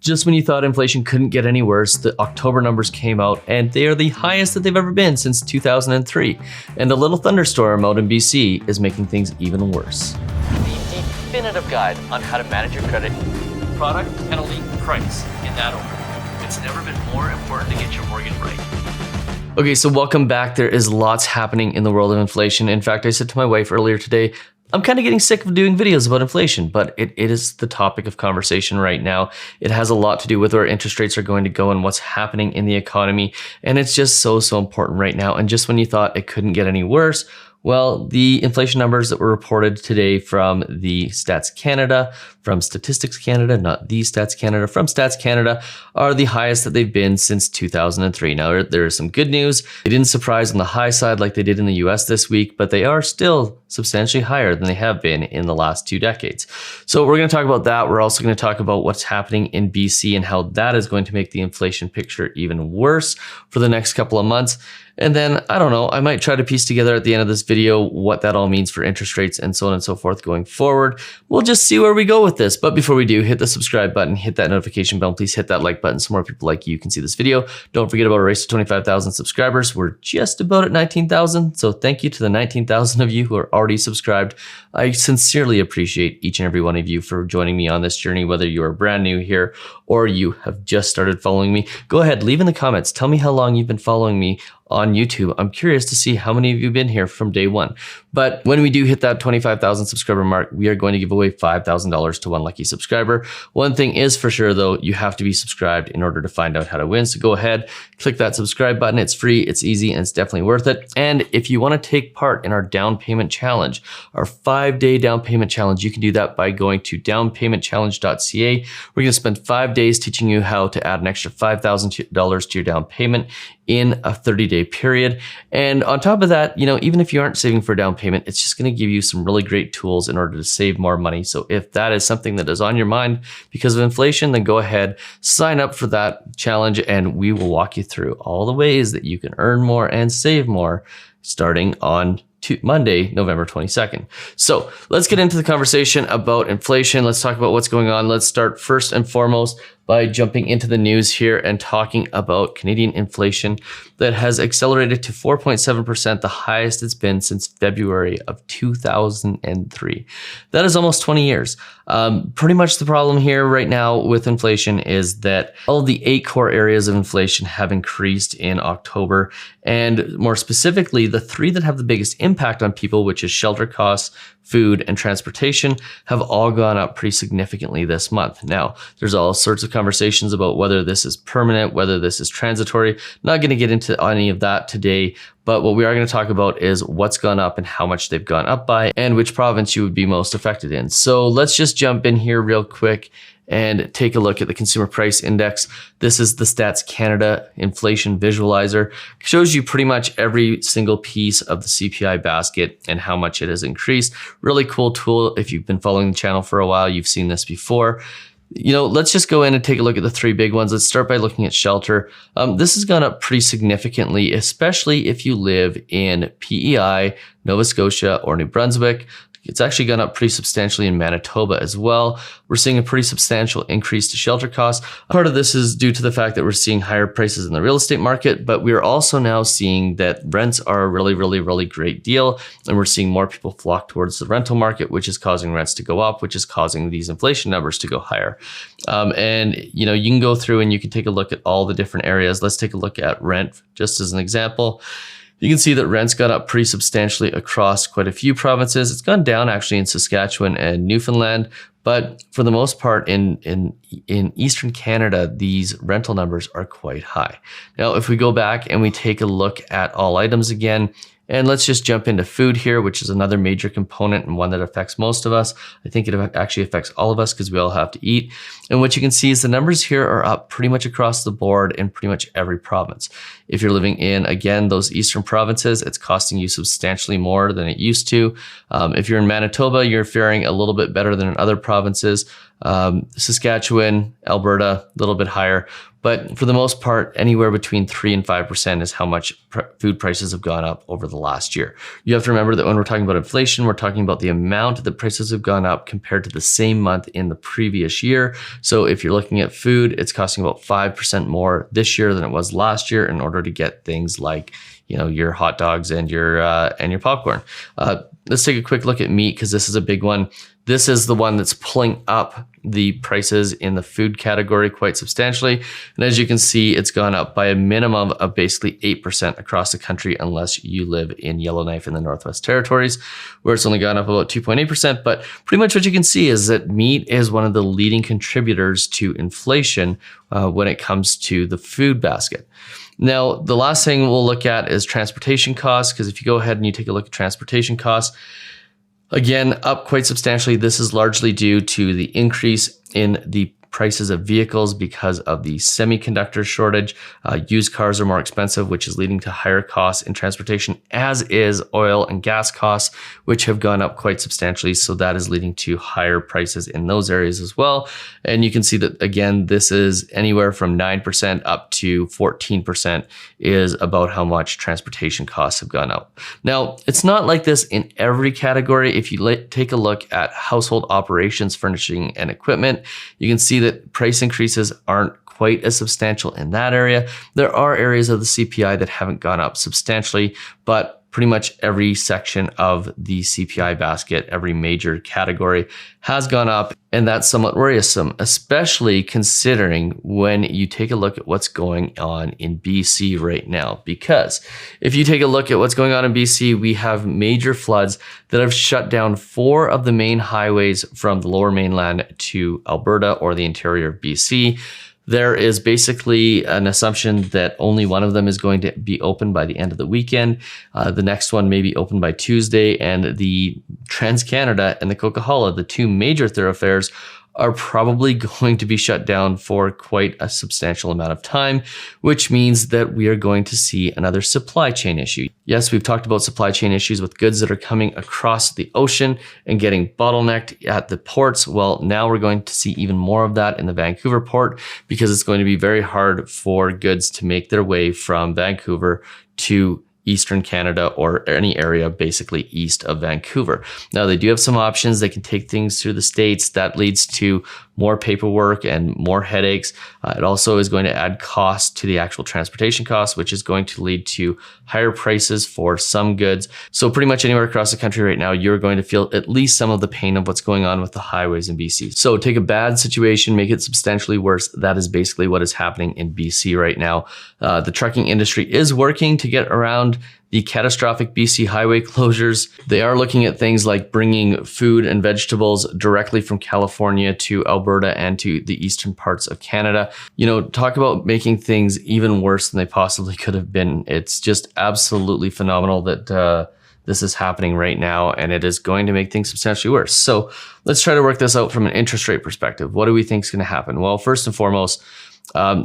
Just when you thought inflation couldn't get any worse, the October numbers came out and they are the highest that they've ever been since 2003. And a little thunderstorm out in BC is making things even worse. The definitive guide on how to manage your credit. Product, penalty, price, in that order. It's never been more important to get your mortgage right. Okay, so welcome back. There is lots happening in the world of inflation. In fact, I said to my wife earlier today, I'm kind of getting sick of doing videos about inflation, but it is the topic of conversation right now. It has a lot to do with where interest rates are going to go and what's happening in the economy. And it's just so important right now. And just when you thought it couldn't get any worse, well, the inflation numbers that were reported today from the Stats Canada, from Statistics Canada, not the Stats Canada, from Stats Canada, are the highest that they've been since 2003. Now, there is some good news. They didn't surprise on the high side like they did in the US this week, but they are still substantially higher than they have been in the last 2 decades. So we're going to talk about that. We're also going to talk about what's happening in BC and how that is going to make the inflation picture even worse for the next couple of months. And then, I don't know, I might try to piece together at the end of this video what that all means for interest rates and so on and so forth going forward. We'll just see where we go with this. But before we do, hit the subscribe button, hit that notification bell, please hit that like button so more people like you can see this video. Don't forget about a race to 25,000 subscribers. We're just about at 19,000. So thank you to the 19,000 of you who are already subscribed. I sincerely appreciate each and every one of you for joining me on this journey, whether you are brand new here or you have just started following me. Go ahead, leave in the comments. Tell me how long you've been following me on YouTube. I'm curious to see how many of you have been here from day one. But when we do hit that 25,000 subscriber mark, we are going to give away $5,000 to one lucky subscriber. One thing is for sure though, you have to be subscribed in order to find out how to win. So go ahead, click that subscribe button. It's free, it's easy, and it's definitely worth it. And if you want to take part in our down payment challenge, our 5-day down payment challenge, you can do that by going to downpaymentchallenge.ca. We're going to spend 5 days teaching you how to add an extra $5,000 to your down payment in a 30-day period. And on top of that, even if you aren't saving for a down payment, it's just going to give you some really great tools in order to save more money. So if that is something that is on your mind because of inflation, then go ahead, sign up for that challenge, and we will walk you through all the ways that you can earn more and save more starting on Monday, November 22nd. So let's get into the conversation about inflation. Let's talk about what's going on. Let's start first and foremost by jumping into the news here and talking about Canadian inflation that has accelerated to 4.7%, the highest it's been since February of 2003. That is almost 20 years. Pretty much the problem here right now with inflation is that all of the 8 core areas of inflation have increased in October. And more specifically, the 3 that have the biggest impact on people, which is shelter costs, food, and transportation, have all gone up pretty significantly this month. Now, there's all sorts of conversations about whether this is permanent, whether this is transitory. Not going to get into any of that today, but what we are going to talk about is what's gone up and how much they've gone up by and which province you would be most affected in. So let's just jump in here real quick and take a look at the Consumer Price Index. This is the Stats Canada Inflation Visualizer. It shows you pretty much every single piece of the CPI basket and how much it has increased. Really cool tool. If you've been following the channel for a while, you've seen this before. Let's just go in and take a look at the 3 big ones. Let's start by looking at shelter. This has gone up pretty significantly, especially if you live in PEI, Nova Scotia, or New Brunswick. It's actually gone up pretty substantially in Manitoba as well. We're seeing a pretty substantial increase to shelter costs. Part of this is due to the fact that we're seeing higher prices in the real estate market, but we're also now seeing that rents are a really great deal. And we're seeing more people flock towards the rental market, which is causing rents to go up, which is causing these inflation numbers to go higher. And you can go through and you can take a look at all the different areas. Let's take a look at rent just as an example. You can see that rent's gone up pretty substantially across quite a few provinces. It's gone down actually in Saskatchewan and Newfoundland, but for the most part in Eastern Canada, these rental numbers are quite high. Now, if we go back and we take a look at all items again, and let's just jump into food here, which is another major component and one that affects most of us. I think it actually affects all of us because we all have to eat. And what you can see is the numbers here are up pretty much across the board in pretty much every province. If you're living in, again, those eastern provinces, it's costing you substantially more than it used to. If you're in Manitoba, you're faring a little bit better than in other provinces. provinces. Saskatchewan, Alberta, a little bit higher. But for the most part, anywhere between 3 and 5% is how much food prices have gone up over the last year. You have to remember that when we're talking about inflation, we're talking about the amount that prices have gone up compared to the same month in the previous year. So if you're looking at food, it's costing about 5% more this year than it was last year in order to get things like, your hot dogs and your popcorn. Let's take a quick look at meat because this is a big one. This is the one that's pulling up the prices in the food category quite substantially. And as you can see, it's gone up by a minimum of basically 8% across the country, unless you live in Yellowknife in the Northwest Territories, where it's only gone up about 2.8%. But pretty much what you can see is that meat is one of the leading contributors to inflation when it comes to the food basket. Now, the last thing we'll look at is transportation costs, because if you go ahead and you take a look at transportation costs, again, up quite substantially. This is largely due to the increase in the prices of vehicles because of the semiconductor shortage. Used cars are more expensive, which is leading to higher costs in transportation, as is oil and gas costs, which have gone up quite substantially. So that is leading to higher prices in those areas as well. And you can see that, again, this is anywhere from 9% up to 14% is about how much transportation costs have gone up. Now, it's not like this in every category. If you take a look at household operations, furnishing, and equipment, you can see that price increases aren't quite as substantial in that area. There are areas of the CPI that haven't gone up substantially, but pretty much every section of the CPI basket, every major category has gone up. And that's somewhat worrisome, especially considering when you take a look at what's going on in BC right now. Because if you take a look at what's going on in BC, we have major floods that have shut down 4 of the main highways from the Lower Mainland to Alberta or the interior of BC. There is basically an assumption that only one of them is going to be open by the end of the weekend. The next one may be open by Tuesday, and the Trans-Canada and the Coquihalla, the 2 major thoroughfares, are probably going to be shut down for quite a substantial amount of time, which means that we are going to see another supply chain issue. Yes, we've talked about supply chain issues with goods that are coming across the ocean and getting bottlenecked at the ports. Well, now we're going to see even more of that in the Vancouver port, because it's going to be very hard for goods to make their way from Vancouver to Eastern Canada or any area basically east of Vancouver. Now, they do have some options. They can take things through the States. That leads to more paperwork and more headaches. It also is going to add cost to the actual transportation costs, which is going to lead to higher prices for some goods. So pretty much anywhere across the country right now, you're going to feel at least some of the pain of what's going on with the highways in BC. So take a bad situation, make it substantially worse. That is basically what is happening in BC right now. The trucking industry is working to get around the catastrophic BC highway closures. They are looking at things like bringing food and vegetables directly from California to Alberta and to the eastern parts of Canada. Talk about making things even worse than they possibly could have been. It's just absolutely phenomenal that this is happening right now, and it is going to make things substantially worse. So let's try to work this out from an interest rate perspective. What do we think is going to happen? Well, first and foremost,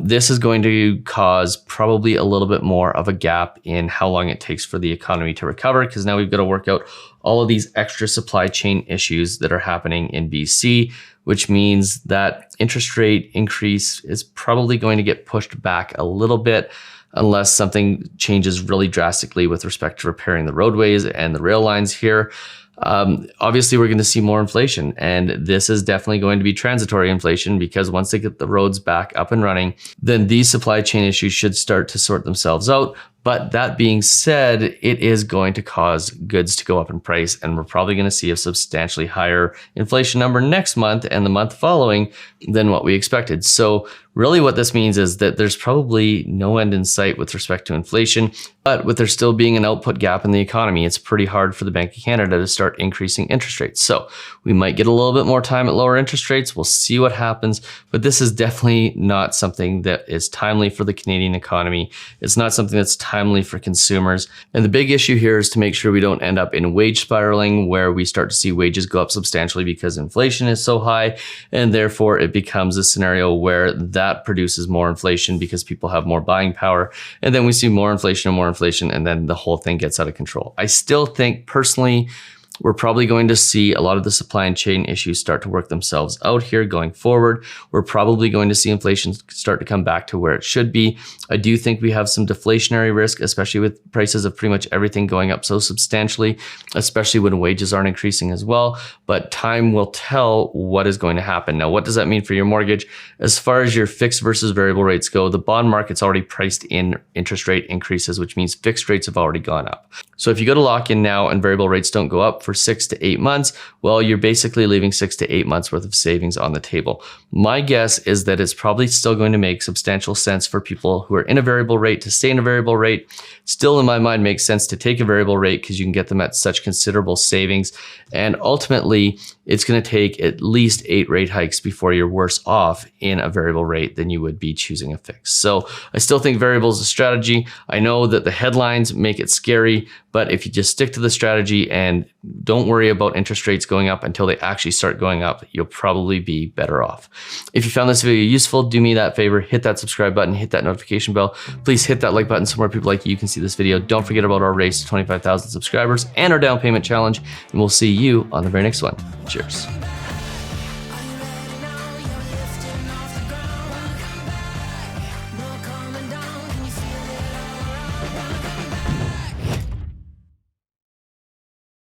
this is going to cause probably a little bit more of a gap in how long it takes for the economy to recover, because now we've got to work out all of these extra supply chain issues that are happening in BC, which means that interest rate increase is probably going to get pushed back a little bit unless something changes really drastically with respect to repairing the roadways and the rail lines here. Obviously, we're going to see more inflation, and this is definitely going to be transitory inflation, because once they get the roads back up and running, then these supply chain issues should start to sort themselves out. But that being said, it is going to cause goods to go up in price, and we're probably going to see a substantially higher inflation number next month and the month following than what we expected. So really what this means is that there's probably no end in sight with respect to inflation, but with there still being an output gap in the economy, it's pretty hard for the Bank of Canada to start increasing interest rates. So we might get a little bit more time at lower interest rates. We'll see what happens, but this is definitely not something that is timely for the Canadian economy. It's not something that's timely for consumers. And the big issue here is to make sure we don't end up in wage spiraling, where we start to see wages go up substantially because inflation is so high, and therefore it becomes a scenario where that produces more inflation because people have more buying power, and then we see more inflation, and then the whole thing gets out of control. I still think personally we're probably going to see a lot of the supply chain issues start to work themselves out here going forward. We're probably going to see inflation start to come back to where it should be. I do think we have some deflationary risk, especially with prices of pretty much everything going up so substantially, especially when wages aren't increasing as well. But time will tell what is going to happen. Now, what does that mean for your mortgage? As far as your fixed versus variable rates go, the bond market's already priced in interest rate increases, which means fixed rates have already gone up. So if you go to lock in now and variable rates don't go up for 6 to 8 months, well, you're basically leaving 6 to 8 months worth of savings on the table. My guess is that it's probably still going to make substantial sense for people who are in a variable rate to stay in a variable rate. Still, in my mind, makes sense to take a variable rate because you can get them at such considerable savings. And ultimately, it's going to take at least 8 rate hikes before you're worse off in a variable rate than you would be choosing a fix. So I still think variable is a strategy. I know that the headlines make it scary, but if you just stick to the strategy and don't worry about interest rates going up until they actually start going up, you'll probably be better off. If you found this video useful, do me that favor, hit that subscribe button, hit that notification bell. Please hit that like button so more people like you can see this video. Don't forget about our race to 25,000 subscribers and our down payment challenge, and we'll see you on the very next one. Cheers.